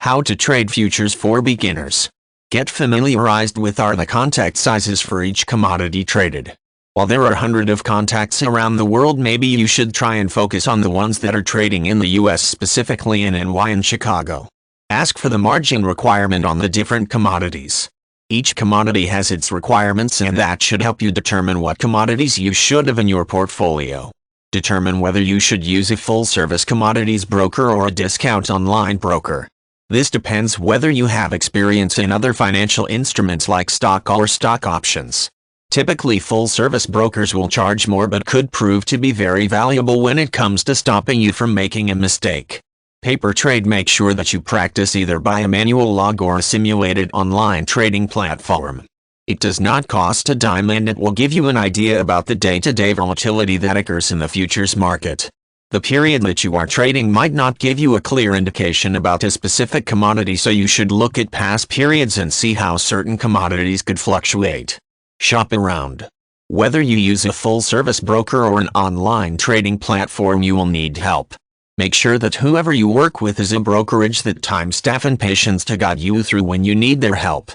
How to trade futures for beginners. Get familiarized with the contract sizes for each commodity traded. While there are hundreds of contracts around the world, maybe you should try and focus on the ones that are trading in the US, specifically in NY and Chicago. Ask for the margin requirement on the different commodities. Each commodity has its requirements, and that should help you determine what commodities you should have in your portfolio. Determine whether you should use a full-service commodities broker or a discount online broker. This depends whether you have experience in other financial instruments like stock or stock options. Typically, full-service brokers will charge more but could prove to be very valuable when it comes to stopping you from making a mistake. Paper trade. Make sure that you practice either by a manual log or a simulated online trading platform. It does not cost a dime, and it will give you an idea about the day-to-day volatility that occurs in the futures market. The period that you are trading might not give you a clear indication about a specific commodity, so you should look at past periods and see how certain commodities could fluctuate. Shop around. Whether you use a full-service broker or an online trading platform, you will need help. Make sure that whoever you work with is a brokerage that time, staff, and patience to guide you through when you need their help.